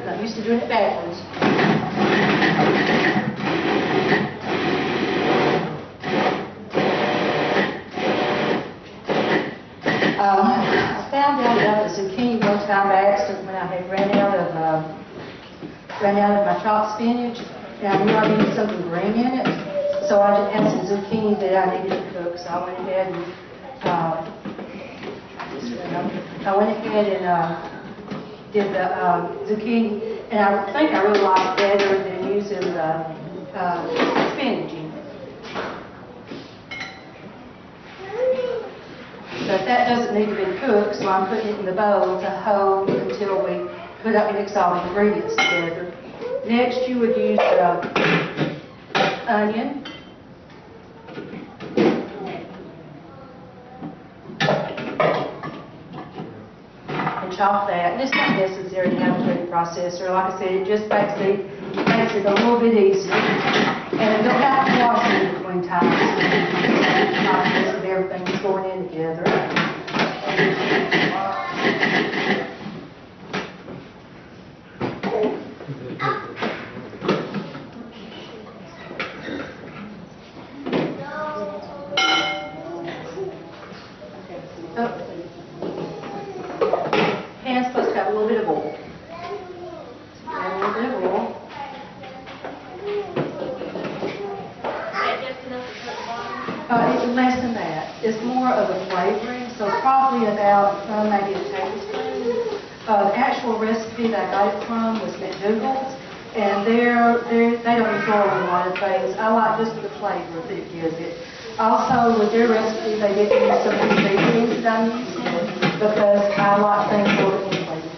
Not used to doing it backwards. I found out about the zucchini one time by accident when I had ran out of my chopped spinach, and I knew I needed something green in it, so I just had some zucchini that I needed to cook. So I went ahead and did the zucchini, and I think I really liked it better than using the spinach in it. But that doesn't need to be cooked, so I'm putting it in the bowl to hold until we mix all the ingredients together. Next, you would use onion, and chop that. And it's not necessary to have a food processor. Like I said, it just makes it a little bit easier. And you don't have to wash it between times. Process of everything that's going in together. Pan's supposed to have a little bit of oil. Add a little bit of oil. It's less than that. It's more of a flavoring, so probably about maybe a tablespoon. The actual recipe that I got it from was McBurgers, and they don't throw in a lot of things. I like just the flavor that it gives it. Also, with their recipe, they didn't use some of the ingredients that I'm using because I like things a little bit flavor.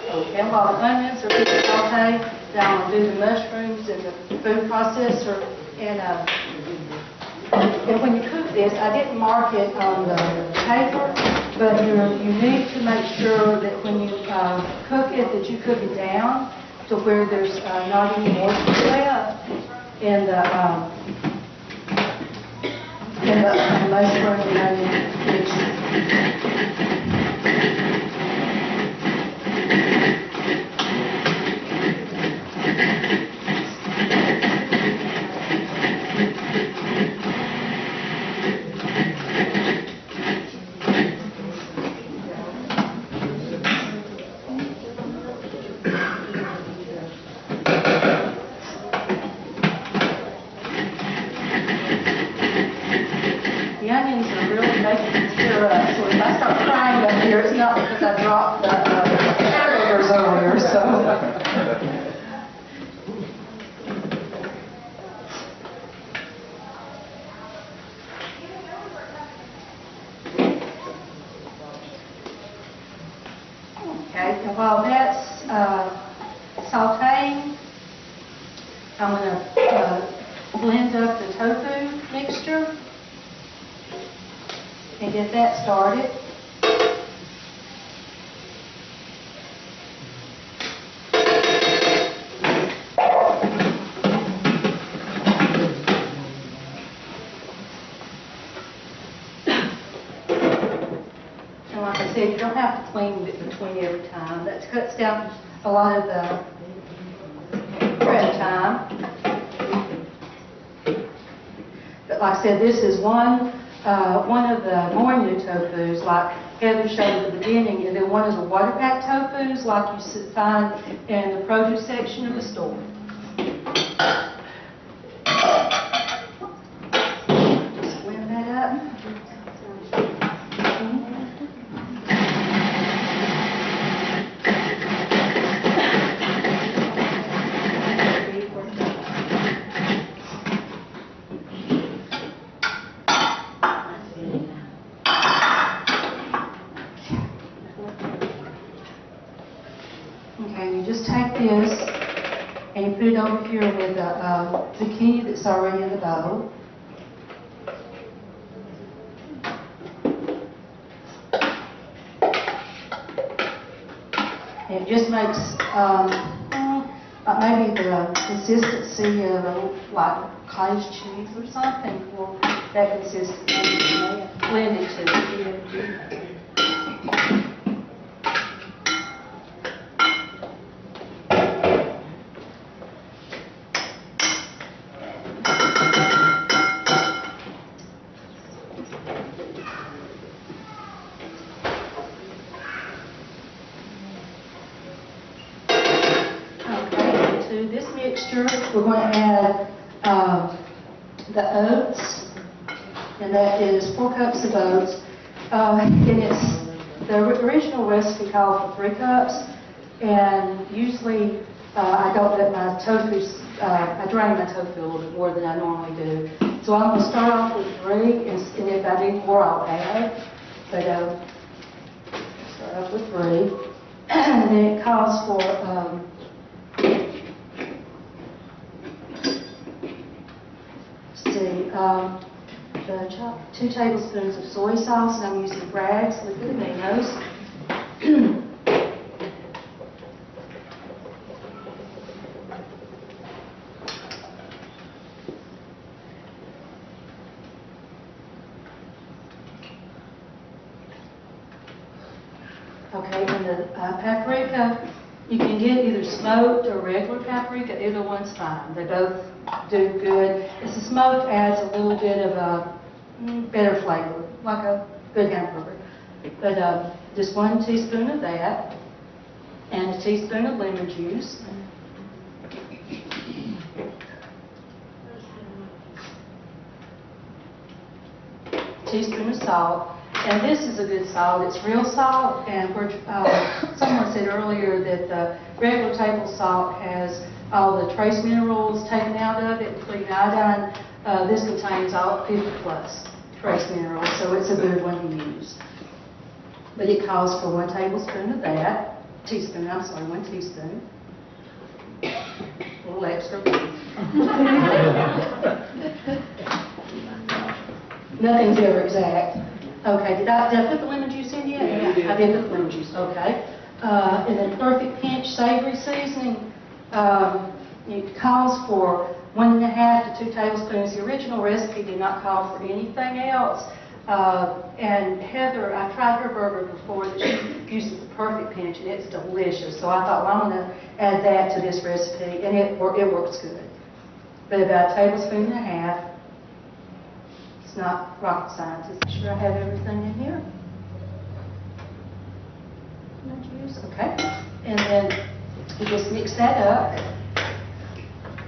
Okay, while the onions are being sauteed, now I'm going to do the mushrooms and the food processor. And when you cook this, I didn't mark it on the paper, but you need to make sure that when you cook it, that you cook it down to where there's not any moisture left in the mushroom and onion mixture. The onions are really making me stir up, so if I start crying up here, it's not because I dropped the hamburgers earlier, so. Okay, and while that's sauteing, I'm going to blend up the tofu mixture and get that started. And like I said, you don't have to clean it between every time. That cuts down a lot of the prep time. But like I said, this is one of the more new tofus, like Heather showed at the beginning, and then one of the water pack tofus, like you find in the produce section of the store. Just blend that up. Okay, you just take this and you put it over here with the zucchini that's already in the bowl. And it just makes a maybe the consistency of like cottage cheese or something for that consistency blended to it. To this mixture, we're going to add the oats, and that is 4 cups of oats. And it's the original recipe called for 3 cups, and usually I don't let my tofu, I drain my tofu a little bit more than I normally do. So I'm going to start off with 3, and if I need more, I'll add. But start off with 3, and then it calls for the 2 tablespoons of soy sauce, and I'm using Bragg's liquid aminos. Okay, and the paprika, you can get either smoked or regular paprika. Either one's fine. They both do good. It's the smoked adds a little bit of a better flavor, like a good hamburger. But just 1 teaspoon of that, and a teaspoon of lemon juice. Teaspoon of salt. And this is a good salt. It's real salt, and someone said earlier that the regular table salt has all the trace minerals taken out of it, including iodine. This contains all 50 plus trace minerals, so it's a good one to use. But it calls for 1 tablespoon of that. 1 teaspoon. A little extra. Nothing's ever exact. Okay, did I put the lemon juice in yet? Yeah, I did put the lemon juice. Okay. And then perfect pinch savory seasoning. It calls for 1.5 to 2 tablespoons. The original recipe did not call for anything else. And Heather, I tried her burger before that she uses the perfect pinch, and it's delicious. So I thought, well, I'm going to add that to this recipe, and it works good. But about 1.5 tablespoons. It's not rocket science. Make sure I have everything in here. Okay. And then you just mix that up.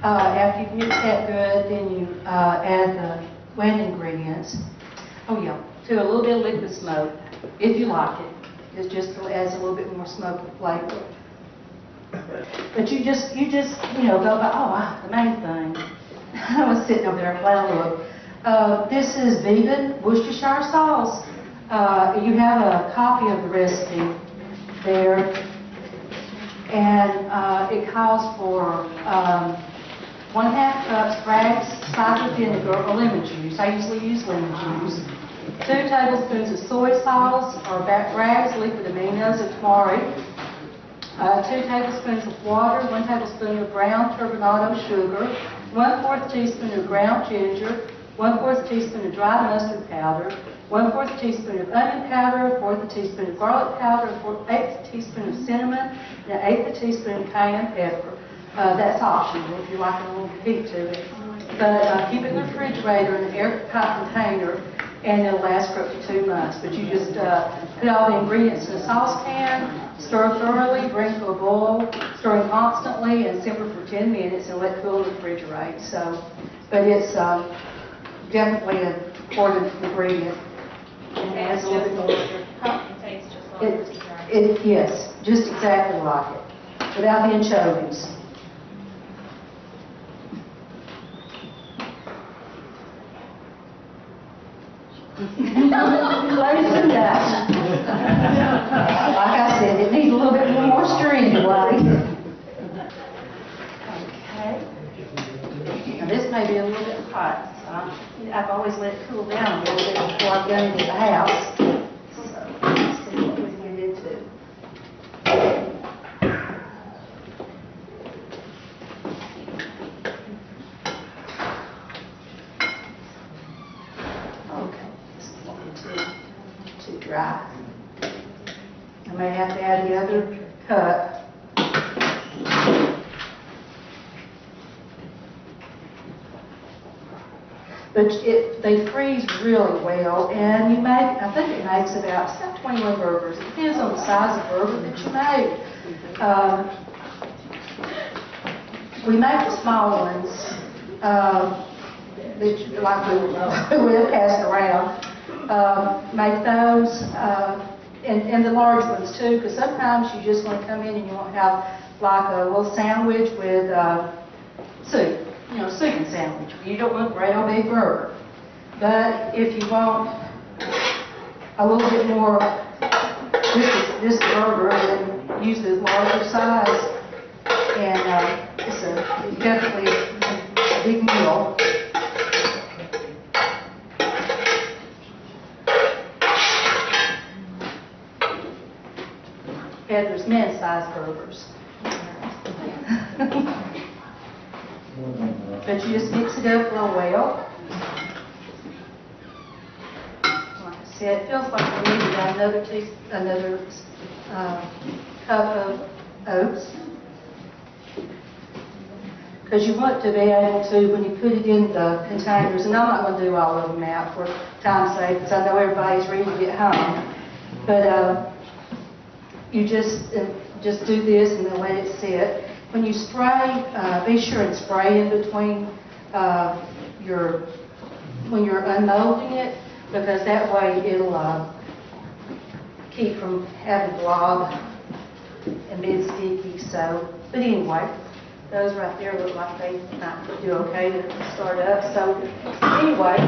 After you mix that good, then you add the wet ingredients. Oh yeah, to a little bit of liquid smoke, if you like it. It just adds a little bit more smoky flavor. But you just go by, oh wow, the main thing. I was sitting over there and playing look. This is vegan Worcestershire sauce. You have a copy of the recipe there, and it calls for 1/2 cups Bragg's cider vinegar or lemon juice. I usually use lemon juice. 2 tablespoons of soy sauce or Bragg's liquid aminos of tamari. 2 tablespoons of water, 1 tablespoon of brown turbinado sugar, 1/4 teaspoon of ground ginger, 1/4 teaspoon of dry mustard powder, 1/4 teaspoon of onion powder, 1/4 teaspoon of garlic powder, 1/8 teaspoon of cinnamon, and 1/8 teaspoon of cayenne pepper. That's optional if you like a little heat to it. But keep it in the refrigerator in an airtight container, and it'll last for up to 2 months. But you just put all the ingredients in a saucepan, stir thoroughly, bring to a boil, stirring constantly, and simmer for 10 minutes and let cool and refrigerate. So, but it's definitely an important ingredient. And adds a little bit more. It tastes just like it, yes, just exactly like it, without the anchovies. Close enough. Like I said, it needs a little bit more stir anyway. Okay. Now this may be a little bit hot. I've always let it cool down a little bit before I go into the house. So let's see what we get into. dry. I may have to add the other cup. But they freeze really well, and you make, I think it makes about 21 burgers. It depends on the size of burger that you make. We make the small ones, that like we have passed around. Make those, and the large ones too, because sometimes you just want to come in and you want to have like a little sandwich with soup. You know, soup and sandwich. You don't want a great old big burger. But if you want a little bit more, this burger, then use the larger size. And it's definitely a big meal. Yeah, there's men's-sized burgers. But you just mix it up real well. Like I said, it feels like we need another cup of oats. Because you want to be able to, when you put it in the containers, and I'm not going to do all of them now for time's sake, because I know everybody's ready to get home. But you just do this and then let it sit. When you spray, be sure and spray in between when you're unmolding it, because that way it'll keep from having blob and being sticky. So, but anyway, those right there look like they might do okay to start up. So anyway,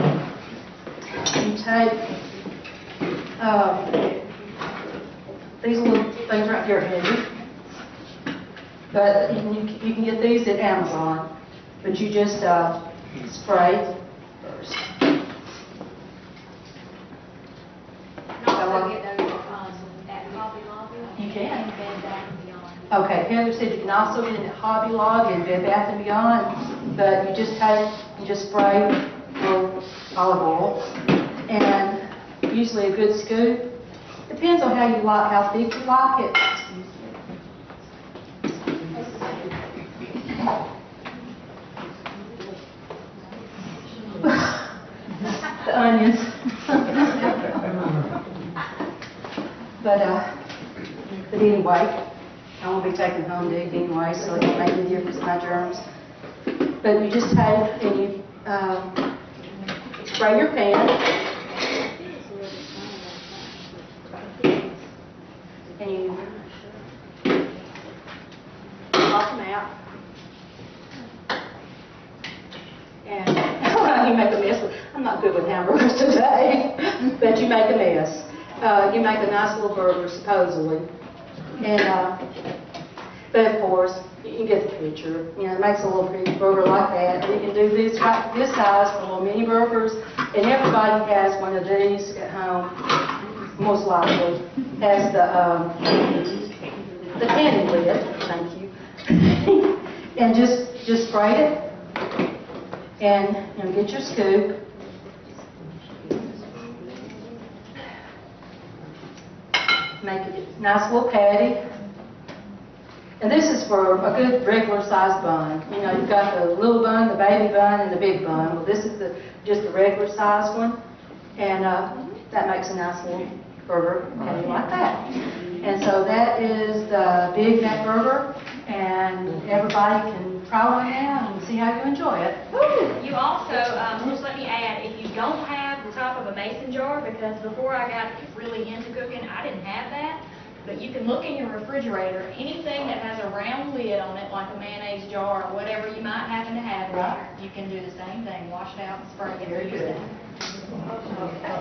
you take these little things right here, heavy. But you can get these at Amazon, but you just spray first. You can also get those at Hobby Lobby. You can. And Bed Bath & Beyond. Okay, Heather said you can also get it at Hobby Lobby and Bed Bath & Beyond, but you just spray with olive oil, and usually a good scoop. Depends on how thick you like it. The onions. But anyway, I won't be taking home to eat anyway, so it won't make any difference to my germs. But you just take and you spray your pan, and you pop them out. And you make a mess. I'm not good with hamburgers today, but you make a mess. You make a nice little burger, supposedly. And, but of course, you get the picture. You know, it makes a little pretty burger like that. And you can do this size for little mini burgers. And everybody has one of these at home, most likely, has the candy lid. Thank you. And just spray it. And get your scoop. Make it a nice little patty. And this is for a good regular sized bun. You know, you've got the little bun, the baby bun, and the big bun. Well, this is just the regular sized one. And that makes a nice little burger patty like that. And so that is the Big McBurger. And everybody can try one now and see how you enjoy it. Woo! You also, just let me add, if you don't have the top of a mason jar, because before I got really into cooking, I didn't have that, but you can look in your refrigerator, anything that has a round lid on it, like a mayonnaise jar or whatever you might happen to have in there, you can do the same thing, wash it out and spray it. Very good. Okay.